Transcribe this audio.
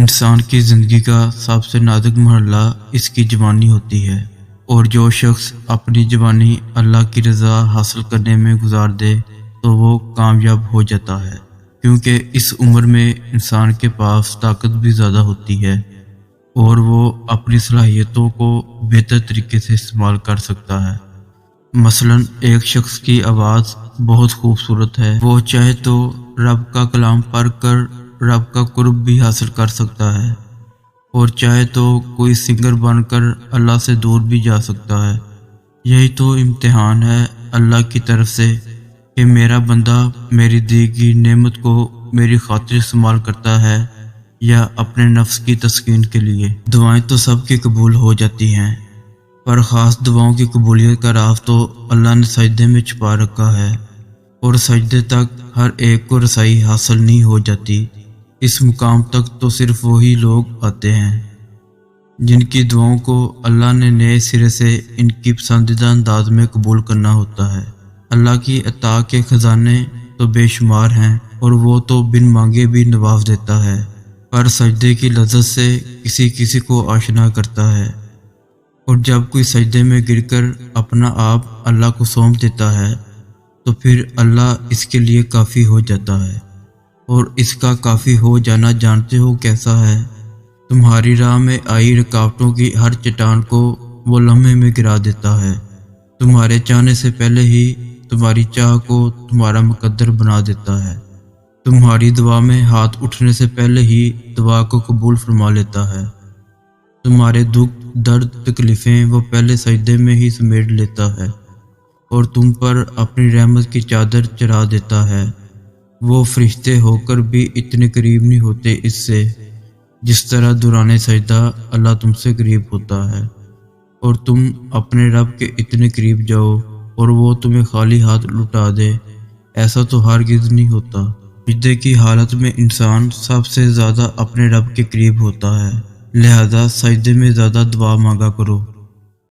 انسان کی زندگی کا سب سے نازک مرحلہ اس کی جوانی ہوتی ہے، اور جو شخص اپنی جوانی اللہ کی رضا حاصل کرنے میں گزار دے تو وہ کامیاب ہو جاتا ہے، کیونکہ اس عمر میں انسان کے پاس طاقت بھی زیادہ ہوتی ہے اور وہ اپنی صلاحیتوں کو بہتر طریقے سے استعمال کر سکتا ہے۔ مثلا ایک شخص کی آواز بہت خوبصورت ہے، وہ چاہے تو رب کا کلام پڑھ کر رب کا قرب بھی حاصل کر سکتا ہے، اور چاہے تو کوئی سنگر بن کر اللہ سے دور بھی جا سکتا ہے۔ یہی تو امتحان ہے اللہ کی طرف سے کہ میرا بندہ میری دی گئی نعمت کو میری خاطر استعمال کرتا ہے یا اپنے نفس کی تسکین کے لیے۔ دعائیں تو سب کی قبول ہو جاتی ہیں، پر خاص دعاؤں کی قبولیت کا راز تو اللہ نے سجدے میں چھپا رکھا ہے، اور سجدے تک ہر ایک کو رسائی حاصل نہیں ہو جاتی۔ اس مقام تک تو صرف وہی لوگ آتے ہیں جن کی دعاؤں کو اللہ نے نئے سرے سے ان کی پسندیدہ انداز میں قبول کرنا ہوتا ہے۔ اللہ کی عطا کے خزانے تو بے شمار ہیں، اور وہ تو بن مانگے بھی نواز دیتا ہے، پر سجدے کی لذت سے کسی کسی کو آشنا کرتا ہے، اور جب کوئی سجدے میں گر کر اپنا آپ اللہ کو سونپ دیتا ہے تو پھر اللہ اس کے لیے کافی ہو جاتا ہے۔ اور اس کا کافی ہو جانا جانتے ہو کیسا ہے؟ تمہاری راہ میں آئی رکاوٹوں کی ہر چٹان کو وہ لمحے میں گرا دیتا ہے، تمہارے چاہنے سے پہلے ہی تمہاری چاہ کو تمہارا مقدر بنا دیتا ہے، تمہاری دعا میں ہاتھ اٹھنے سے پہلے ہی دعا کو قبول فرما لیتا ہے، تمہارے دکھ درد تکلیفیں وہ پہلے سجدے میں ہی سمیٹ لیتا ہے، اور تم پر اپنی رحمت کی چادر چڑھا دیتا ہے۔ وہ فرشتے ہو کر بھی اتنے قریب نہیں ہوتے اس سے جس طرح دوران سجدہ اللہ تم سے قریب ہوتا ہے، اور تم اپنے رب کے اتنے قریب جاؤ اور وہ تمہیں خالی ہاتھ لٹا دے، ایسا تو ہرگز نہیں ہوتا۔ سجدے کی حالت میں انسان سب سے زیادہ اپنے رب کے قریب ہوتا ہے، لہذا سجدے میں زیادہ دعا مانگا کرو۔